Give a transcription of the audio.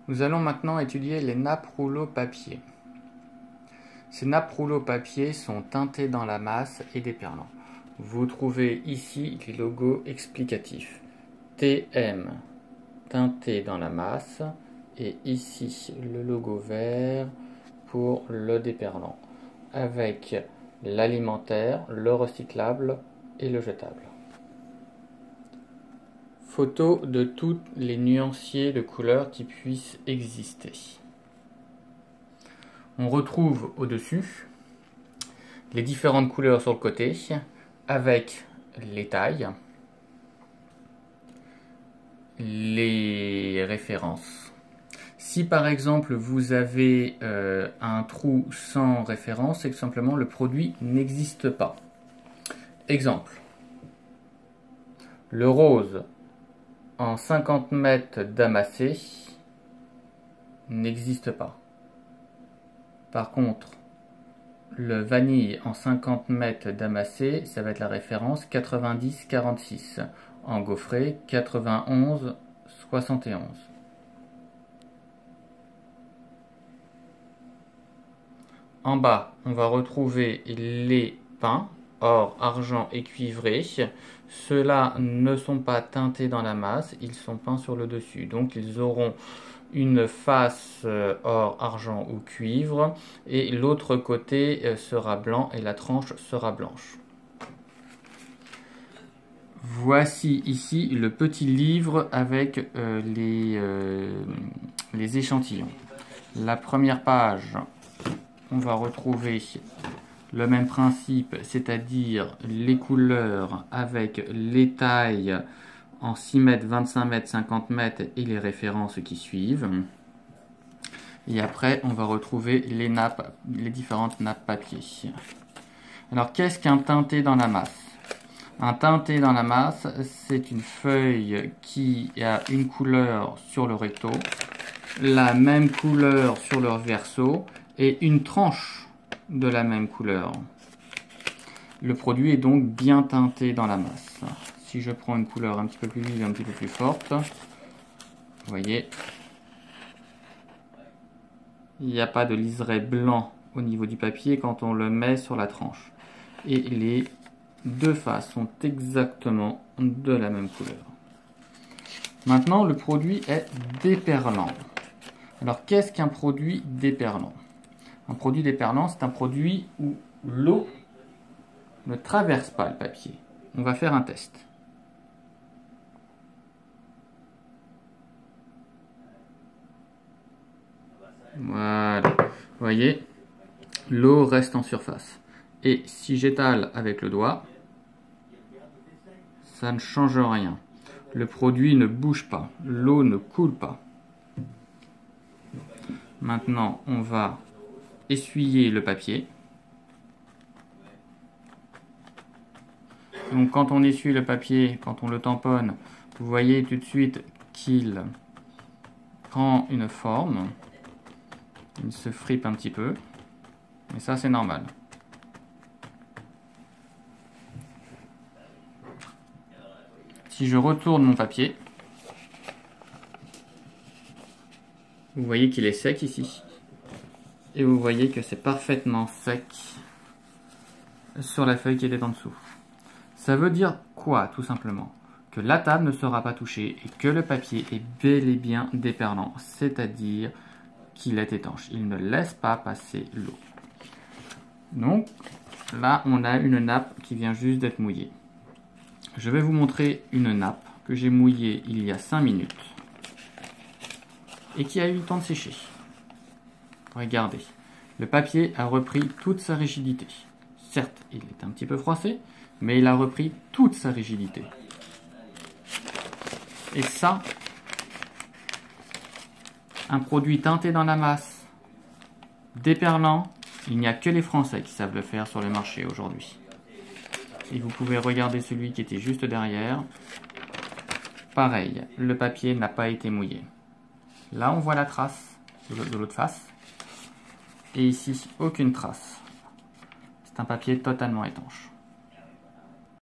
Nous allons maintenant étudier les nappes rouleau papier. Ces nappes rouleau papier sont teintées dans la masse et déperlant. Vous trouvez ici les logos explicatifs. TM, teinté dans la masse, et ici le logo vert pour le déperlant, avec l'alimentaire, le recyclable et le jetable. Photo de tous les nuanciers de couleurs qui puissent exister. On retrouve au-dessus les différentes couleurs sur le côté avec les tailles, les références. Si par exemple vous avez un trou sans référence, c'est que simplement le produit n'existe pas. Exemple, le rose en 50 mètres d'amassé n'existe pas. Par contre, le vanille en 50 mètres d'amassé, ça va être la référence 90-46. En gaufré, 91-71. En bas, on va retrouver les peints, or, argent et cuivré. Ceux-là ne sont pas teintés dans la masse, ils sont peints sur le dessus. Donc ils auront une face or, argent ou cuivre, et l'autre côté sera blanc et la tranche sera blanche. Voici ici le petit livre avec les échantillons. La première page, on va retrouver le même principe, c'est-à-dire les couleurs avec les tailles en 6 mètres, 25 mètres, 50 mètres et les références qui suivent. Et après, on va retrouver les nappes, les différentes nappes papier. Alors, qu'est-ce qu'un teinté dans la masse? Un teinté dans la masse, c'est une feuille qui a une couleur sur le recto, la même couleur sur le verso et une tranche de la même couleur. Le produit est donc bien teinté dans la masse. Si je prends une couleur un petit peu plus vive, un petit peu plus forte, vous voyez, il n'y a pas de liseré blanc au niveau du papier quand on le met sur la tranche. Et les deux faces sont exactement de la même couleur. Maintenant, le produit est déperlant. Alors, qu'est-ce qu'un produit déperlant? Un produit déperlant, c'est un produit où l'eau ne traverse pas le papier. On va faire un test. Voilà. Vous voyez, l'eau reste en surface. Et si j'étale avec le doigt, ça ne change rien. Le produit ne bouge pas. L'eau ne coule pas. Maintenant, on va essuyer le papier. Donc quand on essuie le papier, quand on le tamponne, vous voyez tout de suite qu'il prend une forme. Il se fripe un petit peu. Et ça, c'est normal. Si je retourne mon papier, vous voyez qu'il est sec ici. Et vous voyez que c'est parfaitement sec sur la feuille qui était en dessous. Ça veut dire quoi, tout simplement? Que la table ne sera pas touchée et que le papier est bel et bien déperlant, c'est-à-dire qu'il est étanche. Il ne laisse pas passer l'eau. Donc, là, on a une nappe qui vient juste d'être mouillée. Je vais vous montrer une nappe que j'ai mouillée il y a 5 minutes et qui a eu le temps de sécher. Regardez, le papier a repris toute sa rigidité. Certes, il est un petit peu froissé, mais il a repris toute sa rigidité. Et ça, un produit teinté dans la masse, déperlant, il n'y a que les Français qui savent le faire sur le marché aujourd'hui. Et vous pouvez regarder celui qui était juste derrière. Pareil, le papier n'a pas été mouillé. Là, on voit la trace de l'autre face. Et ici, aucune trace. C'est un papier totalement étanche.